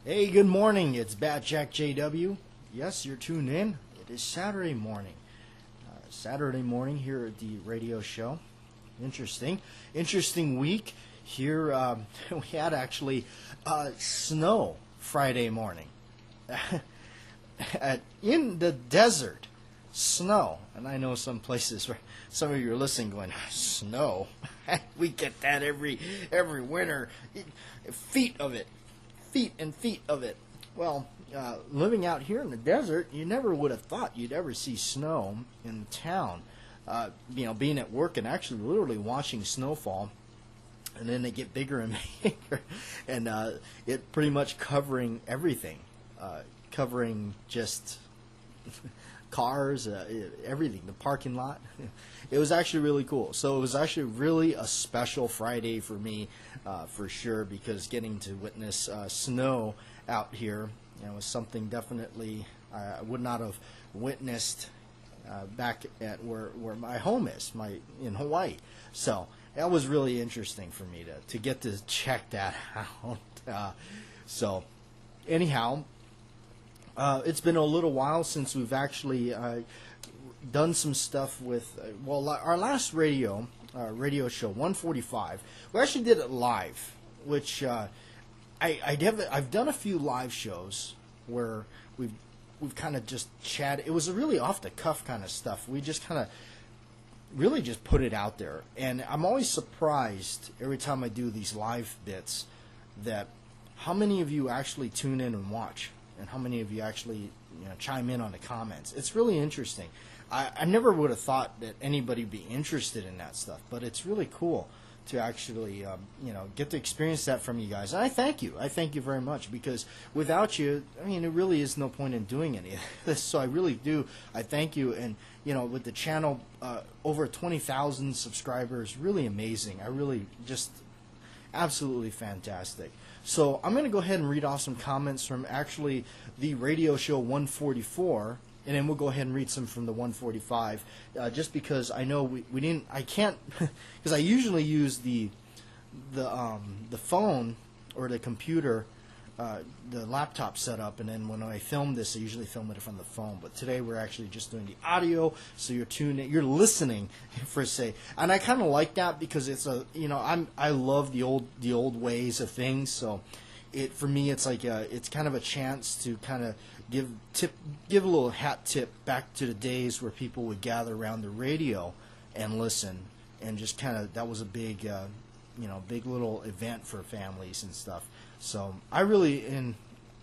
Hey, good morning. It's BATJAC J.W. Yes, you're tuned in. It is Saturday morning. Saturday morning here at the radio show. Interesting week. Here we had actually snow Friday morning. In the desert, snow. And I know some places where some of you are listening going, snow? We get that every winter. Feet of it. Feet and feet of it. Well, living out here in the desert, you never would have thought you'd ever see snow in town. Being at work and actually literally watching snowfall, and then they get bigger and bigger, and it pretty much covering everything, covering just cars, everything, the parking lot. It was actually really cool. So it was actually really a special Friday for me, for sure, because getting to witness snow out here, was something definitely I would not have witnessed back at where my home is, in Hawaii. So that was really interesting for me to get to check that out. So anyhow, it's been a little while since we've actually done some stuff with, our last radio show, 145, we actually did it live, which I've done a few live shows where we've kind of just chatted. It was a really off-the-cuff kind of stuff. We just kind of really just put it out there. And I'm always surprised every time I do these live bits that how many of you actually tune in and watch, and how many of you actually chime in on the comments. It's really interesting. I never would have thought that anybody would be interested in that stuff, but it's really cool to actually get to experience that from you guys. And I thank you. I thank you very much, because without you, it really is no point in doing any of this. So I really do. I thank you. And with the channel, over 20,000 subscribers, really amazing. I really just absolutely fantastic. So I'm going to go ahead and read off some comments from actually the radio show 144, and then we'll go ahead and read some from the 145, just because I know we didn't, I can't, because I usually use the phone or the computer, the laptop setup, and then when I film this, I usually film it from the phone. But today we're actually just doing the audio, so you're listening for say, and I kind of like that because it's I love the old ways of things. So for me it's like it's kind of a chance to kind of give a little hat tip back to the days where people would gather around the radio and listen, and just kind of that was a big big little event for families and stuff. So I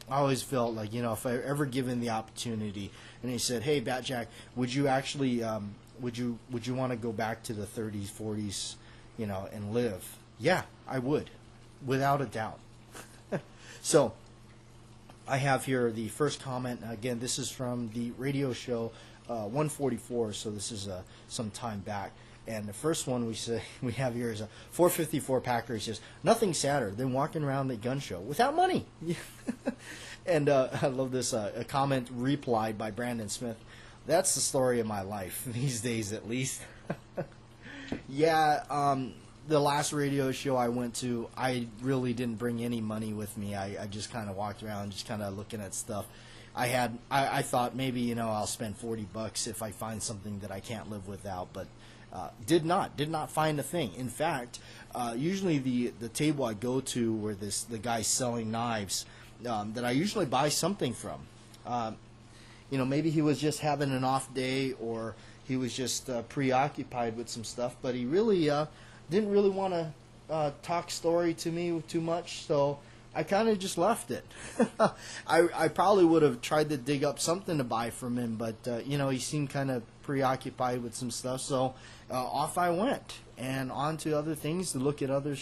always felt like, if I ever given the opportunity and they said, hey, BATJAC, would you actually, would you want to go back to the 30s, 40s, and live? Yeah, I would, without a doubt. So I have here the first comment. Again, this is from the radio show 144, so this is some time back. And the first one we have here is a 454 Packer. He says, nothing sadder than walking around the gun show without money. And I love this a comment replied by Brandon Smith. That's the story of my life, these days at least. Yeah, the last radio show I went to, I really didn't bring any money with me. I just kind of walked around just kind of looking at stuff. I thought maybe, I'll spend $40 if I find something that I can't live without, but did not find a thing. In fact, usually the table I go to where the guy's selling knives, that I usually buy something from. Maybe he was just having an off day, or he was just preoccupied with some stuff, but he really didn't really want to talk story to me too much, so I kind of just left it. I probably would have tried to dig up something to buy from him, but he seemed kind of preoccupied with some stuff, so off I went and on to other things to look at other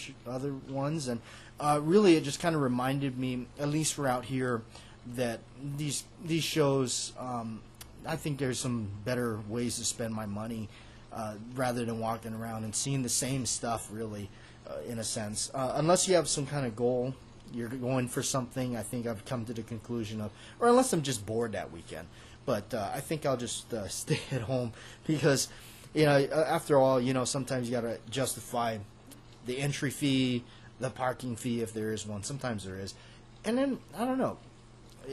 ones. And really it just kind of reminded me, at least for out here, that these shows, I think there's some better ways to spend my money rather than walking around and seeing the same stuff, really, in a sense, unless you have some kind of goal. You're going for something. I think I've come to the conclusion of, or unless I'm just bored that weekend. But I think I'll just stay at home, because after all, sometimes you got to justify the entry fee, the parking fee, if there is one. Sometimes there is. And then I don't know.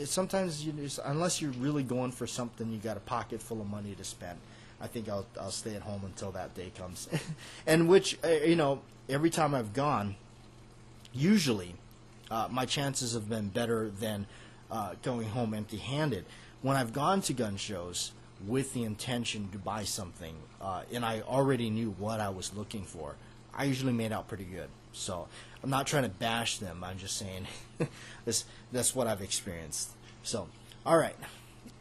Sometimes you just, unless you're really going for something, you got a pocket full of money to spend. I think I'll stay at home until that day comes. And which every time I've gone, usually my chances have been better than going home empty-handed. When I've gone to gun shows with the intention to buy something, and I already knew what I was looking for, I usually made out pretty good. So I'm not trying to bash them. I'm just saying that's what I've experienced. So, all right.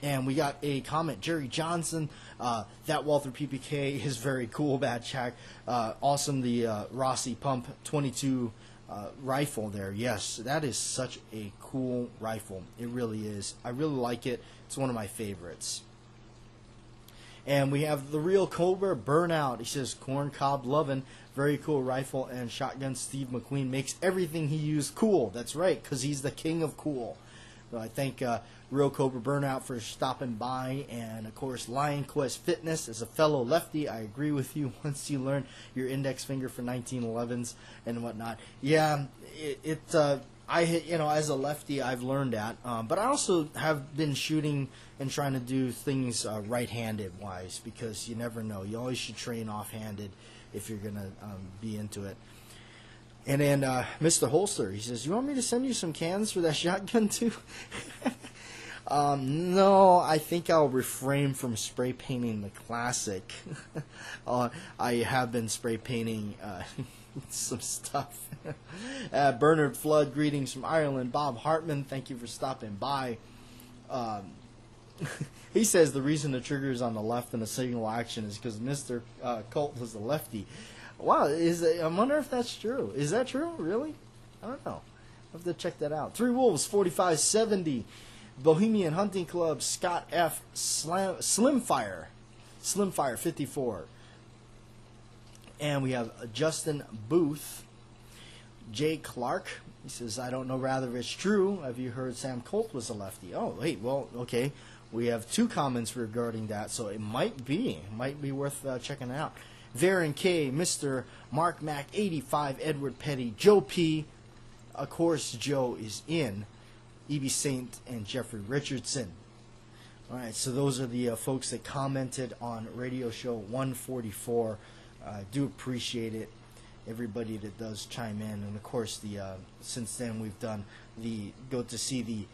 And we got a comment. Jerry Johnson, that Walther PPK is very cool, BATJAC. Awesome, the Rossi Pump 22 rifle there. Yes, that is such a cool rifle. It really is. I really like it. It's one of my favorites. And we have the Real Cobra Burnout. He says, corn cob lovin', very cool rifle and shotgun. Steve McQueen makes everything he used cool. That's right, because he's the king of cool. So I thank Real Cobra Burnout for stopping by. And, of course, Lion Quest Fitness. As a fellow lefty, I agree with you. Once you learn your index finger for 1911s and whatnot. Yeah, I hit, as a lefty, I've learned that. But I also have been shooting and trying to do things right-handed wise, because you never know. You always should train off-handed if you're going to be into it. And then Mr. Holster, he says, you want me to send you some cans for that shotgun too? No, I think I'll refrain from spray painting the classic. I have been spray painting some stuff. Bernard Flood, greetings from Ireland. Bob Hartman, thank you for stopping by. He says the reason the trigger is on the left in a single action is because Mr. Colt was a lefty. Wow, I wonder if that's true. Is that true? Really? I don't know. I'll have to check that out. Three Wolves, 4570. Bohemian Hunting Club, Scott F. Slimfire, 54. And we have Justin Booth. Jay Clark, he says, I don't know rather if it's true. Have you heard Sam Colt was a lefty? Oh, wait, well, okay. We have two comments regarding that, so it might be worth checking out. Varen K, Mr. Mark Mac, 85, Edward Petty, Joe P. Of course, Joe is in. E.B. Saint and Jeffrey Richardson. All right, so those are the folks that commented on Radio Show 144. I do appreciate it. Everybody that does chime in, and of course, since then we've done go to see the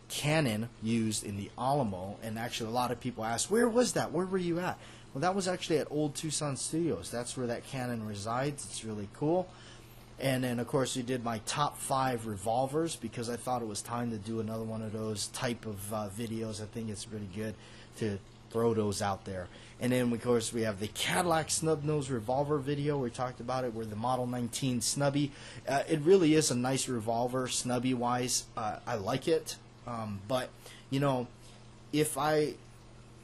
cannon used in the Alamo, and actually a lot of people ask, where was that? Where were you at? Well, that was actually at Old Tucson Studios. That's where that cannon resides. It's really cool. And then, of course, we did my top 5 revolvers, because I thought it was time to do another one of those type of videos. I think it's really good to throw those out there. And then, of course, we have the Cadillac Snub Nose revolver video. We talked about it. We're the Model 19 Snubby. It really is a nice revolver, snubby-wise. I like it. But,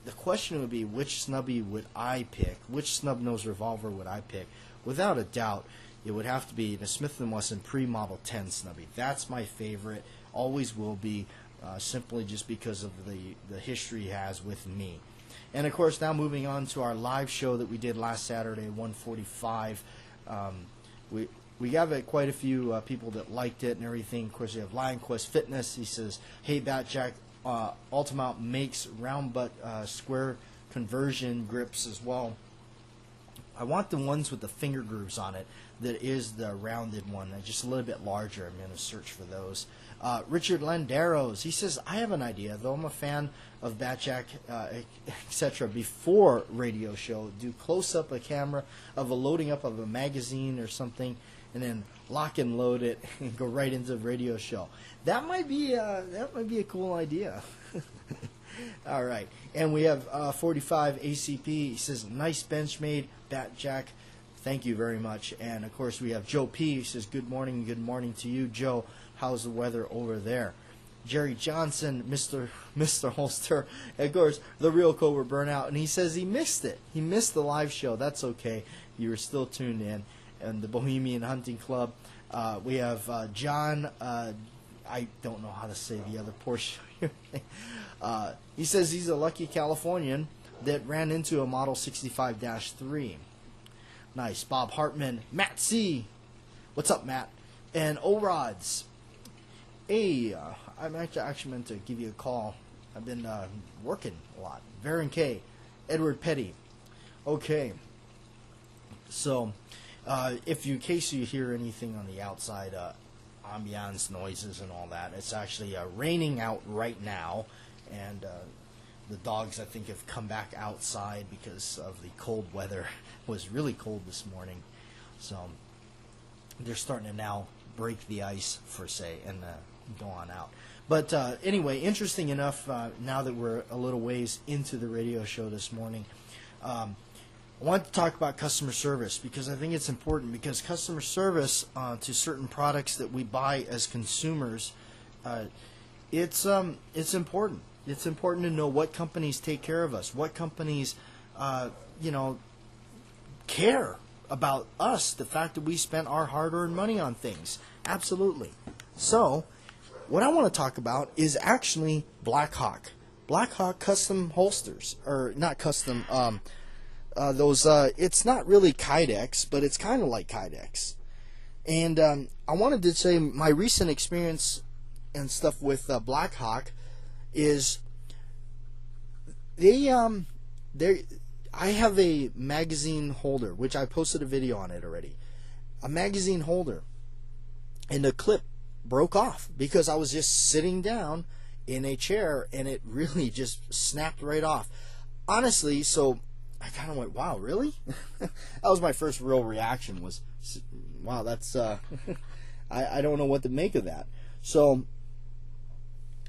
the question would be, which snubby would I pick? Which snub nose revolver would I pick? Without a doubt, it would have to be the Smith & Wesson pre-Model 10 snubby. That's my favorite. Always will be, simply just because of the history it has with me. And, of course, now moving on to our live show that we did last Saturday, 145. We have quite a few people that liked it and everything. Of course, we have Lion Quest Fitness. He says, hey, BATJAC, Altamount makes round butt square conversion grips as well. I want the ones with the finger grooves on it. That is the rounded one, just a little bit larger. I'm going to search for those. Richard Landeros, he says, I have an idea, though I'm a fan of BATJAC, etc. Before radio show, do close-up a camera of a loading up of a magazine or something, and then lock and load it and go right into the radio show. That might be a cool idea. All right, and we have 45 ACP. He says, nice Benchmade BATJAC. Thank you very much. And, of course, we have Joe P. He says, good morning to you, Joe. How's the weather over there? Jerry Johnson, Mr. Holster. And, of course, the Real Cobra Burnout. And he says he missed it. He missed the live show. That's okay. You were still tuned in. And the Bohemian Hunting Club. We have John. I don't know how to say the other portion here. He says he's a lucky Californian that ran into a Model 65-3. Nice. Bob Hartman. Matt C. What's up, Matt? And O-Rods. Hey, I'm actually meant to give you a call. I've been working a lot. Varen K, Edward Petty. Okay, so if you, in case you hear anything on the outside, ambiance noises and all that, it's actually raining out right now, and the dogs, I think, have come back outside because of the cold weather. It was really cold this morning, so they're starting to now break the ice, per se, and go on out. But anyway, interesting enough, now that we're a little ways into the radio show this morning, I want to talk about customer service, because I think it's important, because customer service to certain products that we buy as consumers, it's important. It's important to know what companies take care of us, what companies, care about us, the fact that we spent our hard-earned money on things. Absolutely. So, what I want to talk about is actually Black Hawk. Black Hawk custom holsters, or not custom, it's not really Kydex, but it's kind of like Kydex. And I wanted to say my recent experience and stuff with Black Hawk is I have a magazine holder, which I posted a video on it already. A magazine holder, and the clip broke off because I was just sitting down in a chair, and it really just snapped right off. Honestly, so I kind of went, wow, really? That was my first real reaction, was, wow, that's, I don't know what to make of that. So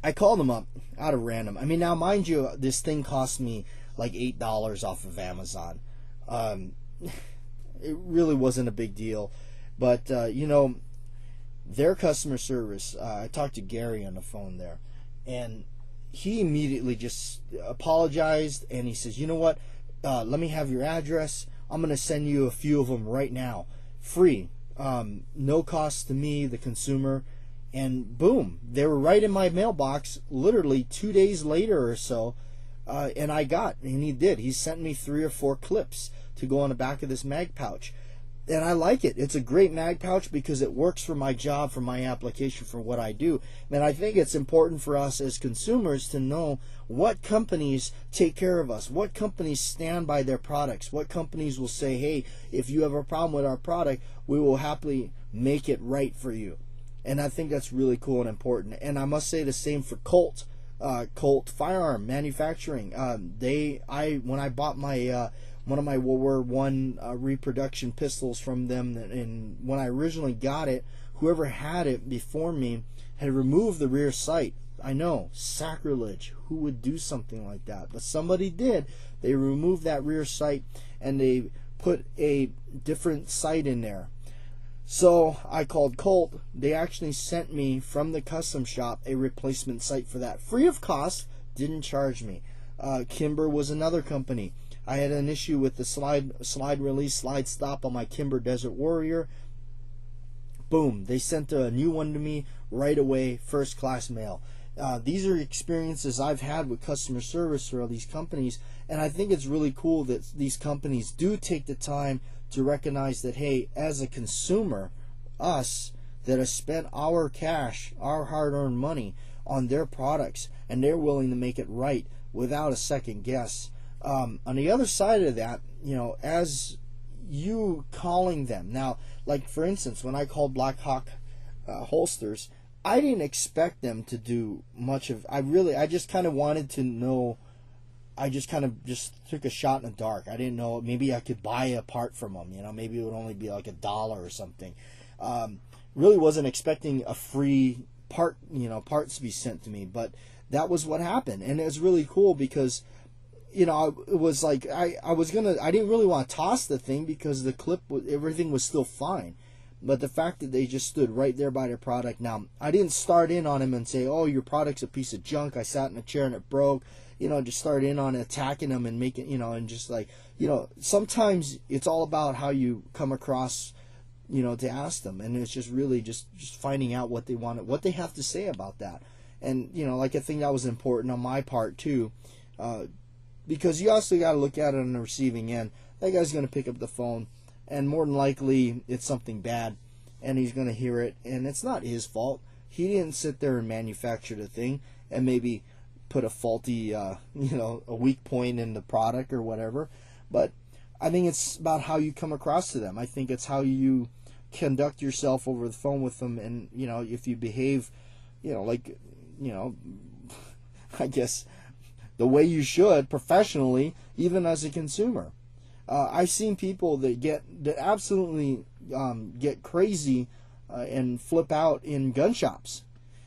I called them up out of random. I mean, now, mind you, this thing cost me like $8 off of Amazon. It really wasn't a big deal. But, their customer service, I talked to Gary on the phone there, and he immediately just apologized, and he says, you know what, let me have your address. I'm going to send you a few of them right now. Free. No cost to me, the consumer. And boom, they were right in my mailbox literally 2 days later or so. And he did. He sent me 3 or 4 clips to go on the back of this mag pouch. And I like it. It's a great mag pouch because it works for my job, for my application, for what I do. And I think it's important for us as consumers to know what companies take care of us, what companies stand by their products, what companies will say, hey, if you have a problem with our product, we will happily make it right for you. And I think that's really cool and important. And I must say the same for Colt. Colt Firearm Manufacturing. When I bought my one of my World War I reproduction pistols from them, and when I originally got it, whoever had it before me had removed the rear sight. I know, sacrilege. Who would do something like that? But somebody did. They removed that rear sight and they put a different sight in there. So I called Colt. They actually sent me from the custom shop a replacement sight for that, free of cost. Didn't charge me. Kimber was another company. I had an issue with the slide release, slide stop on my Kimber Desert Warrior. Boom, they sent a new one to me right away, first class mail. These are experiences I've had with customer service for all these companies, and I think it's really cool that these companies do take the time to recognize that, hey, as a consumer, us that have spent our cash, our hard-earned money on their products, and they're willing to make it right without a second guess. On the other side of that, as you calling them now, like for instance, when I called Black Hawk holsters, I didn't expect them to do much of. I just kind of wanted to know. I just kind of took a shot in the dark. I didn't know, maybe I could buy a part from them. Maybe it would only be like $1 or something. Really wasn't expecting a free part, parts to be sent to me, but that was what happened, and it was really cool because. It was like I didn't really want to toss the thing because the clip, everything was still fine. But the fact that they just stood right there by their product. Now, I didn't start in on him and say, oh, your product's a piece of junk. I sat in a chair and it broke. Just start in on attacking them and making, and just like, sometimes it's all about how you come across, to ask them. And it's just really just finding out what they want, what they have to say about that. And, like I think that was important on my part too. Because you also got to look at it on the receiving end. That guy's going to pick up the phone, and more than likely it's something bad, and he's going to hear it, and it's not his fault. He didn't sit there and manufacture the thing and maybe put a faulty, a weak point in the product or whatever. But I think it's about how you come across to them. I think it's how you conduct yourself over the phone with them, and if you behave, I guess the way you should professionally, even as a consumer. I've seen people that absolutely get crazy and flip out in gun shops,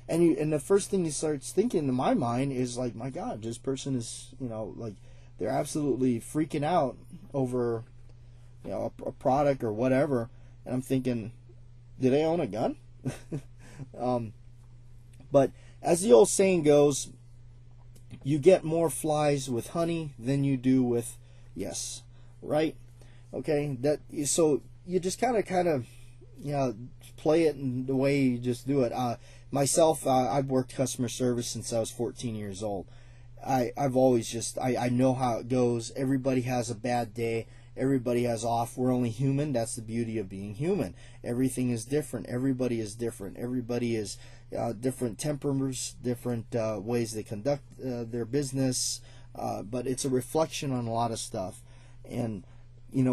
and the first thing you start thinking in my mind is like, my God, this person is like they're absolutely freaking out over a product or whatever, and I'm thinking, do they own a gun? But as the old saying goes, you get more flies with honey than you do with yes, right? Okay, so you just kind of play it in the way you just do it. Myself, I've worked customer service since I was 14 years old. I've always I know how it goes. Everybody has a bad day. Everybody has off. We're only human. That's the beauty of being human. Everything is different. Everybody is different. Everybody is different temperaments, different ways they conduct their business. But it's a reflection on a lot of stuff. And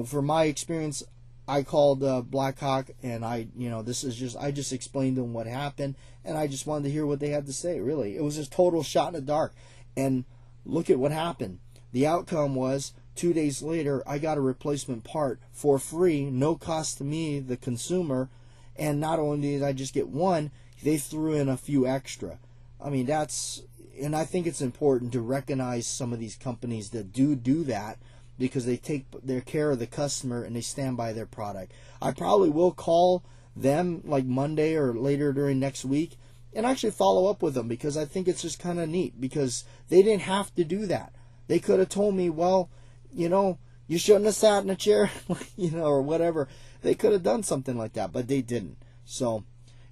from my experience, I called Blackhawk, and I just explained to them what happened, and I just wanted to hear what they had to say. Really, it was just total shot in the dark. And look at what happened. The outcome was 2 days later, I got a replacement part for free, no cost to me, the consumer. And not only did I just get one, they threw in a few extra. I mean, and I think it's important to recognize some of these companies that do that, because they take their care of the customer and they stand by their product. I probably will call them like Monday or later during next week and actually follow up with them, because I think it's just kind of neat, because they didn't have to do that. They could have told me, well, you shouldn't have sat in a chair, or whatever. They could have done something like that, but they didn't. So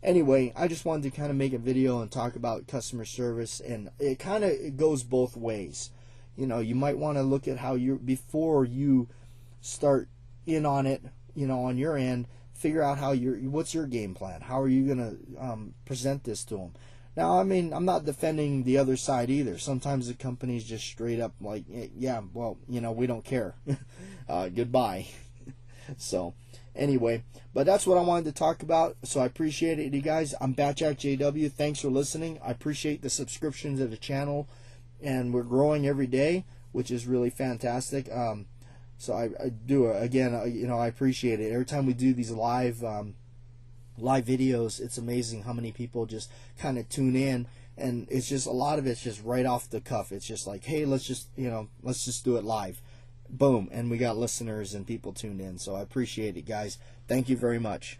anyway, I just wanted to kind of make a video and talk about customer service, and it goes both ways. You might want to look at how before you start in on it, on your end, figure out what's your game plan. How are you going to present this to them? Now, I mean, I'm not defending the other side either. Sometimes the company's just straight up like, yeah, well, we don't care. Goodbye. So anyway, but that's what I wanted to talk about. So I appreciate it, you guys. I'm BATJAC J.W. Thanks for listening. I appreciate the subscriptions to the channel, and we're growing every day, which is really fantastic. So I do, again, I appreciate it. Every time we do these live videos, it's amazing how many people just kind of tune in, and it's just a lot of it's just right off the cuff. It's just like, hey, let's just do it live. Boom, and we got listeners and people tuned in. So I appreciate it, guys. Thank you very much.